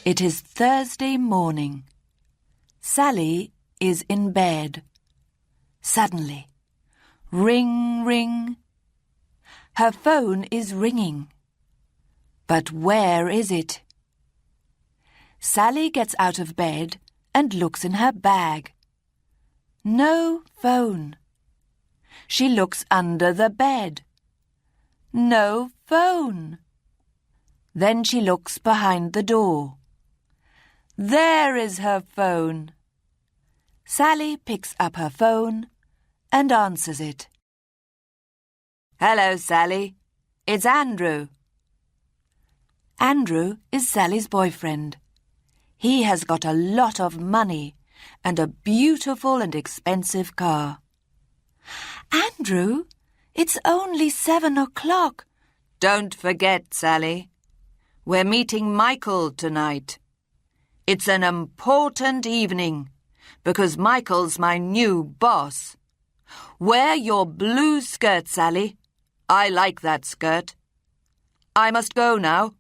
It is Thursday morning. Sally is in bed. Suddenly, ring, ring. Her phone is ringing. But where is it? Sally gets out of bed and looks in her bag. No phone. She looks under the bed. No phone. Then she looks behind the door. There is her phone. Sally picks up her phone and answers it. Hello, Sally. It's Andrew. Andrew is Sally's boyfriend. He has got a lot of money and a beautiful and expensive car. Andrew, it's only 7 o'clock. Don't forget, Sally. We're meeting Michael tonight. It's an important evening because Michael's my new boss. Wear your blue skirt, Sally. I like that skirt. I must go now.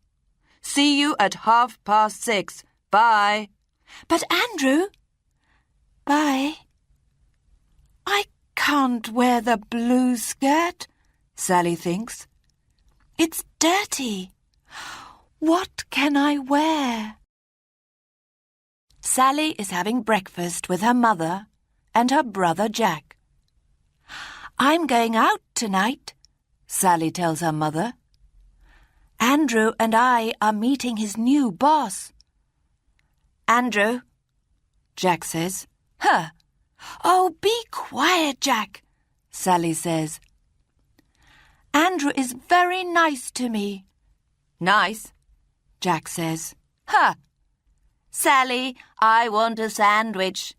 See you at 6:30. Bye. But Andrew... Bye. I can't wear the blue skirt, Sally thinks. It's dirty. What can I wear? Sally is having breakfast with her mother and her brother Jack. I'm going out tonight, Sally tells her mother. Andrew and I are meeting his new boss. Andrew, Jack says. Huh. Oh, be quiet, Jack, Sally says. Andrew is very nice to me. Nice, Jack says. Huh. Sally, I want a sandwich.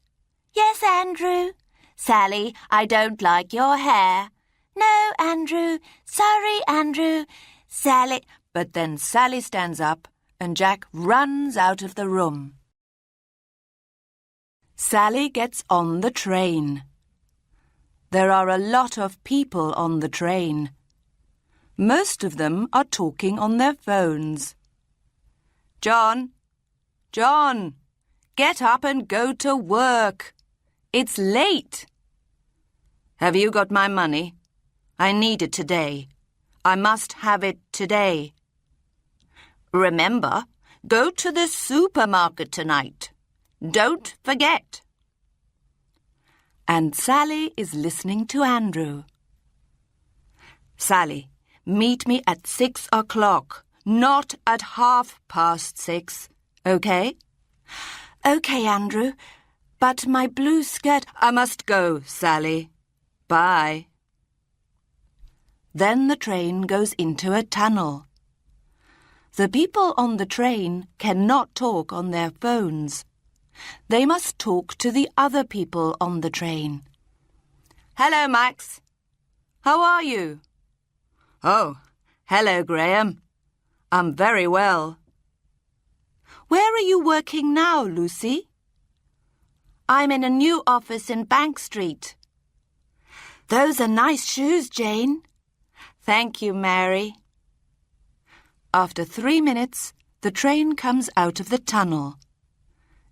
Yes, Andrew. Sally, I don't like your hair. No, Andrew. Sorry, Andrew. Sally... But then Sally stands up and Jack runs out of the room. Sally gets on the train. There are a lot of people on the train. Most of them are talking on their phones. John, get up and go to work. It's late. Have you got my money? I need it today. I must have it today. Remember, go to the supermarket tonight. Don't forget. And Sally is listening to Andrew. Sally, meet me at 6 o'clock, not at 6:30, okay? Okay, Andrew, but my blue skirt... I must go, Sally. Bye. Then the train goes into a tunnel. The people on the train cannot talk on their phones. They must talk to the other people on the train. Hello, Max. How are you? Oh, hello, Graham. I'm very well. Where are you working now, Lucy? I'm in a new office in Bank Street. Those are nice shoes, Jane. Thank you, Mary. After 3 minutes, the train comes out of the tunnel.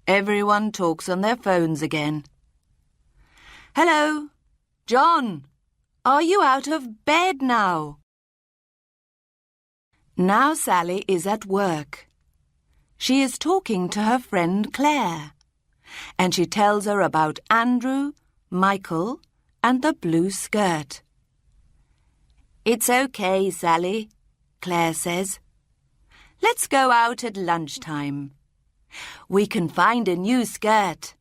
Everyone talks on their phones again. Hello, John. Are you out of bed now? Now Sally is at work. She is talking to her friend Claire, and she tells her about Andrew, Michael, and the blue skirt. It's okay, Sally, Claire says. Let's go out at lunchtime. We can find a new skirt.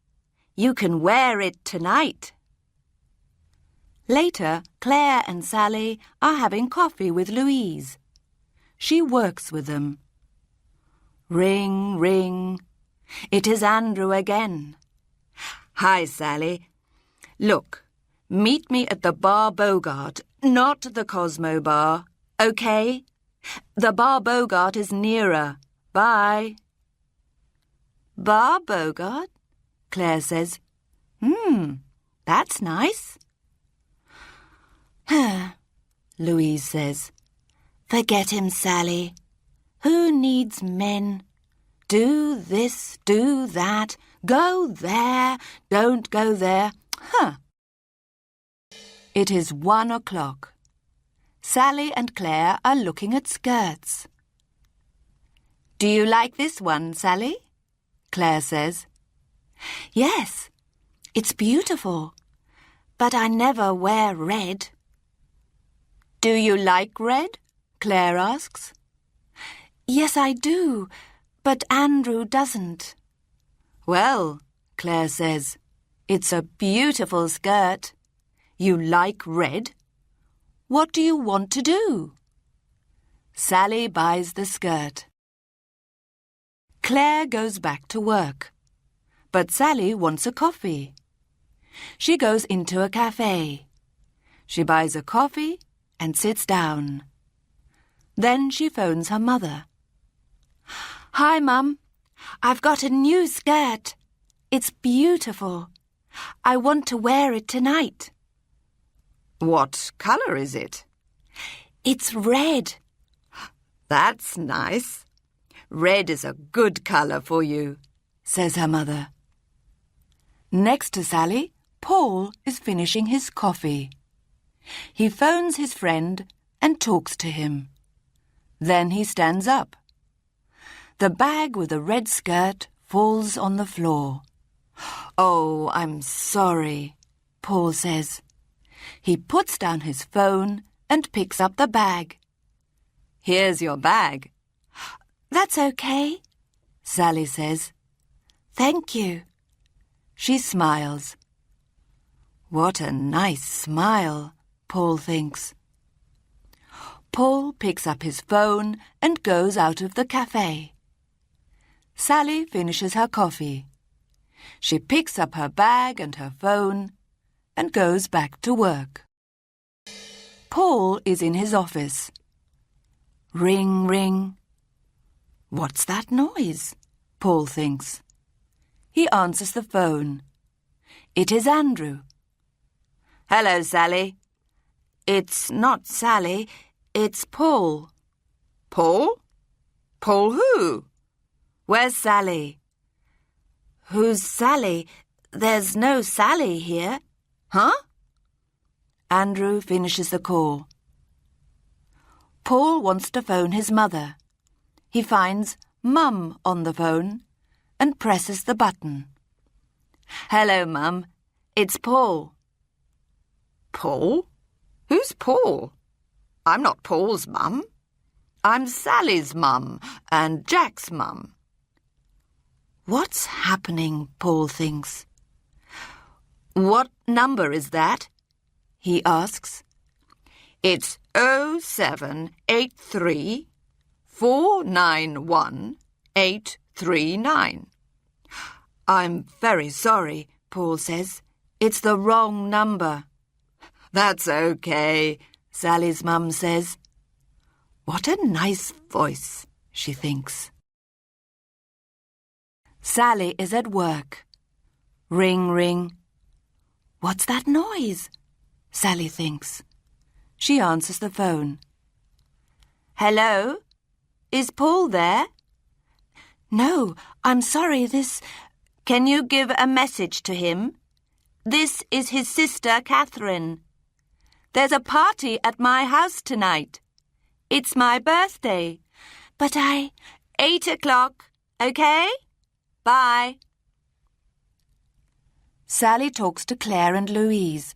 You can wear it tonight. Later, Claire and Sally are having coffee with Louise. She works with them. Ring, ring. It is Andrew again. Hi, Sally. Look, meet me at the Bar Bogart, not the Cosmo Bar, okay? The Bar Bogart is nearer. Bye. Bar Bogart? Claire says. That's nice. Louise says. Forget him, Sally. Who needs men? Do this, do that, go there, don't go there. It is 1 o'clock. Sally and Claire are looking at skirts. Do you like this one, Sally? Claire says. Yes, it's beautiful, but I never wear red. Do you like red? Claire asks. Yes, I do, but Andrew doesn't. Well, Claire says, it's a beautiful skirt. You like red? What do you want to do? Sally buys the skirt. Claire goes back to work, but Sally wants a coffee. She goes into a cafe. She buys a coffee and sits down. Then she phones her mother. Hi, Mum. I've got a new skirt. It's beautiful. I want to wear it tonight. What colour is it? It's red. That's nice. Red is a good colour for you, says her mother. Next to Sally, Paul is finishing his coffee. He phones his friend and talks to him. Then he stands up. The bag with the red skirt falls on the floor. Oh, I'm sorry, Paul says. He puts down his phone and picks up the bag. Here's your bag. That's okay, Sally says. Thank you. She smiles. What a nice smile, Paul thinks. Paul picks up his phone and goes out of the cafe. Sally finishes her coffee. She picks up her bag and her phone and goes back to work. Paul is in his office. Ring, ring. What's that noise? Paul thinks. He answers the phone. It is Andrew. Hello, Sally. It's not Sally, it's Paul. Paul? Paul who? Where's Sally? Who's Sally? There's no Sally here. Huh? Andrew finishes the call. Paul wants to phone his mother. He finds Mum on the phone and presses the button. Hello, Mum. It's Paul. Paul? Who's Paul? I'm not Paul's mum. I'm Sally's mum and Jack's mum. What's happening, Paul thinks. What number is that? He asks. It's 0783 491 839. I'm very sorry, Paul says. It's the wrong number. That's okay, Sally's mum says. What a nice voice, she thinks. Sally is at work. Ring, ring. What's that noise? Sally thinks. She answers the phone. Hello? Is Paul there? No, I'm sorry, Can you give a message to him? This is his sister, Catherine. There's a party at my house tonight. It's my birthday. But 8 o'clock, okay? Bye. Sally talks to Claire and Louise.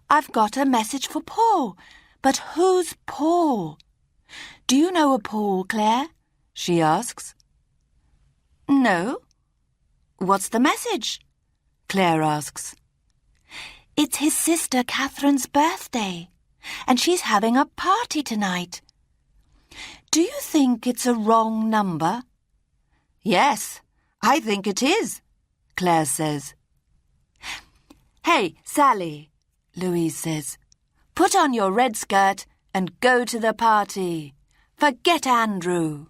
I've got a message for Paul. But who's Paul? Do you know a Paul, Claire? She asks. No. What's the message? Claire asks. It's his sister Catherine's birthday, and she's having a party tonight. Do you think it's a wrong number? Yes, I think it is, Claire says. Hey, Sally, Louise says, put on your red skirt and go to the party. Forget Andrew.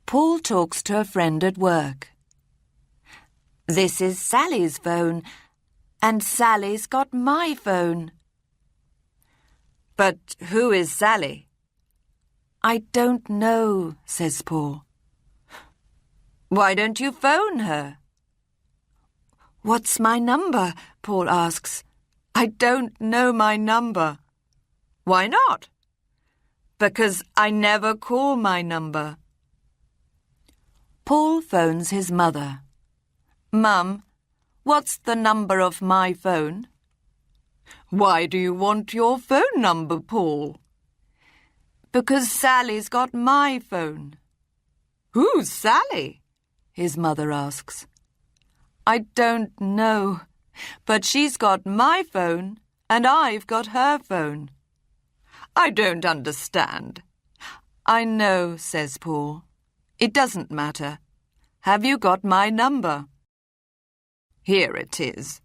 Paul talks to a friend at work. This is Sally's phone, and Sally's got my phone. But who is Sally? I don't know, says Paul. Why don't you phone her? What's my number? Paul asks. I don't know my number. Why not? Because I never call my number. Paul phones his mother. Mum, what's the number of my phone? Why do you want your phone number, Paul? Because Sally's got my phone. Who's Sally? His mother asks. I don't know, but she's got my phone and I've got her phone. I don't understand. I know, says Paul. It doesn't matter. Have you got my number? Here it is.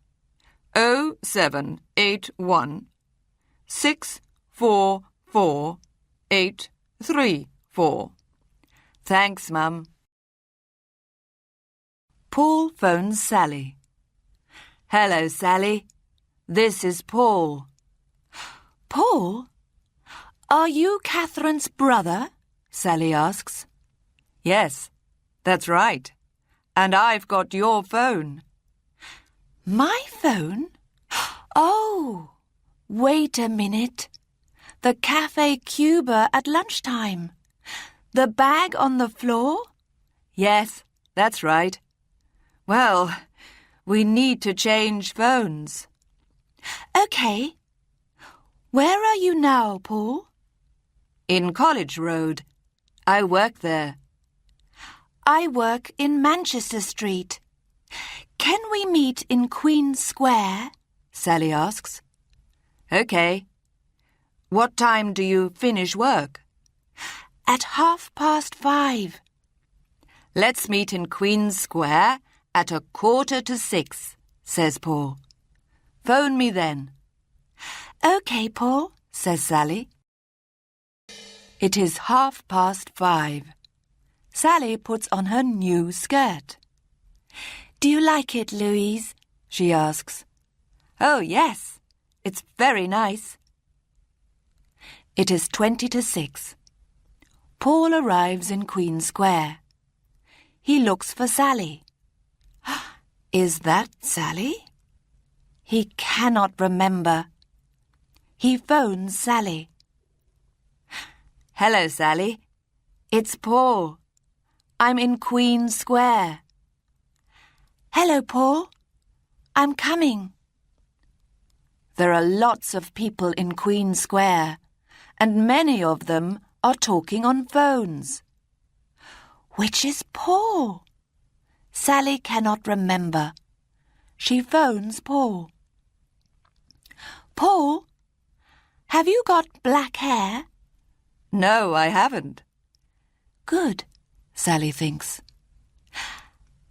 0781 644 834. Thanks, Mum. Paul phones Sally. Hello, Sally. This is Paul. Paul? Are you Catherine's brother? Sally asks. Yes, that's right. And I've got your phone. My phone? Oh, wait a minute. The Cafe Cuba at lunchtime. The bag on the floor? Yes, that's right. Well, we need to change phones. OK. Where are you now, Paul? In College Road. I work there. I work in Manchester Street. Can we meet in Queen Square? Sally asks. OK. What time do you finish work? At 5:30. Let's meet in Queen Square at 5:45, says Paul. Phone me then. OK, Paul, says Sally. It is 5:30. Sally puts on her new skirt. Do you like it, Louise? She asks. Oh, yes. It's very nice. It is 6:20. Paul arrives in Queen Square. He looks for Sally. Is that Sally? He cannot remember. He phones Sally. Hello, Sally. It's Paul. I'm in Queen Square. Hello, Paul. I'm coming. There are lots of people in Queen Square, and many of them are talking on phones. Which is Paul? Sally cannot remember. She phones Paul. Paul, have you got black hair? No, I haven't. Good, Sally thinks.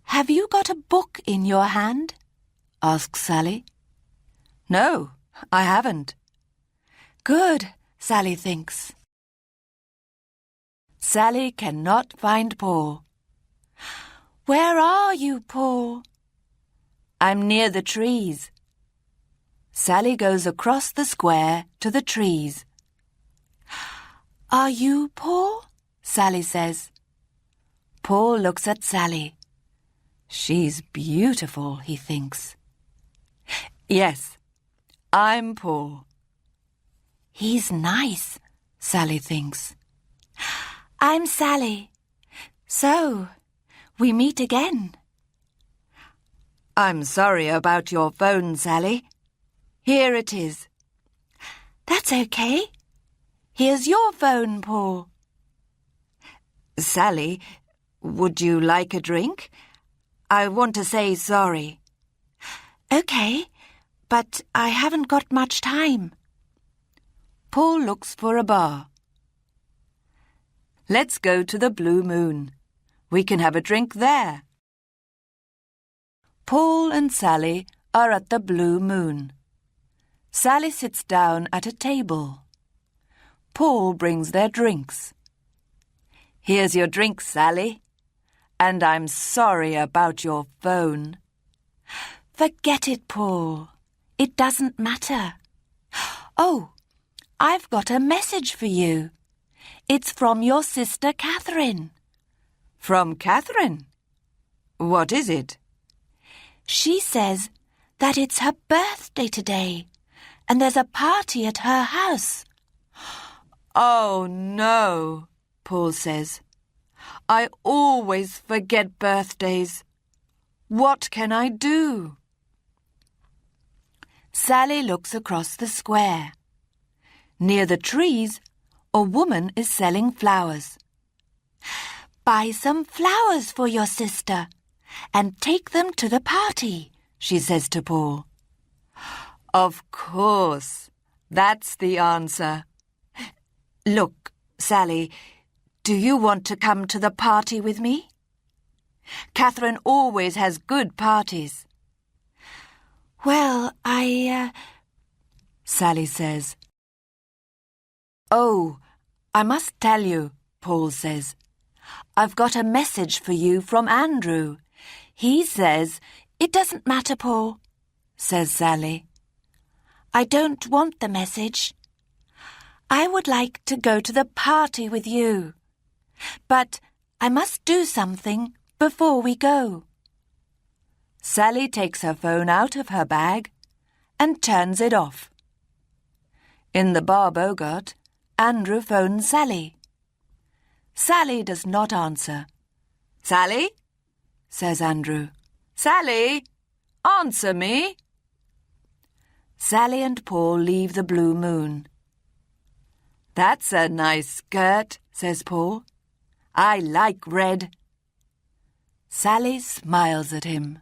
Have you got a book in your hand? Asks Sally. No, I haven't. Good, Sally thinks. Sally cannot find Paul. Where are you, Paul? I'm near the trees. Sally goes across the square to the trees. Are you Paul? Sally says. Paul looks at Sally. She's beautiful, he thinks. Yes, I'm Paul. He's nice, Sally thinks. I'm Sally. So, we meet again. I'm sorry about your phone, Sally. Here it is. That's okay. Here's your phone, Paul. Sally, would you like a drink? I want to say sorry. OK, but I haven't got much time. Paul looks for a bar. Let's go to the Blue Moon. We can have a drink there. Paul and Sally are at the Blue Moon. Sally sits down at a table. Paul brings their drinks. Here's your drink, Sally. And I'm sorry about your phone. Forget it, Paul. It doesn't matter. Oh, I've got a message for you. It's from your sister Catherine. From Catherine? What is it? She says that it's her birthday today, and there's a party at her house. Oh, no, Paul says. I always forget birthdays. What can I do? Sally looks across the square. Near the trees, a woman is selling flowers. Buy some flowers for your sister and take them to the party, she says to Paul. Of course, that's the answer. Look, Sally, do you want to come to the party with me? Catherine always has good parties. Well, Sally says. Oh, I must tell you, Paul says. I've got a message for you from Andrew. He says, It doesn't matter, Paul, says Sally. I don't want the message. I would like to go to the party with you. But I must do something before we go. Sally takes her phone out of her bag and turns it off. In the bar Bogart, Andrew phones Sally. Sally does not answer. Sally? Says Andrew. Sally, answer me. Sally and Paul leave the Blue Moon. That's a nice skirt, says Paul. I like red. Sally smiles at him.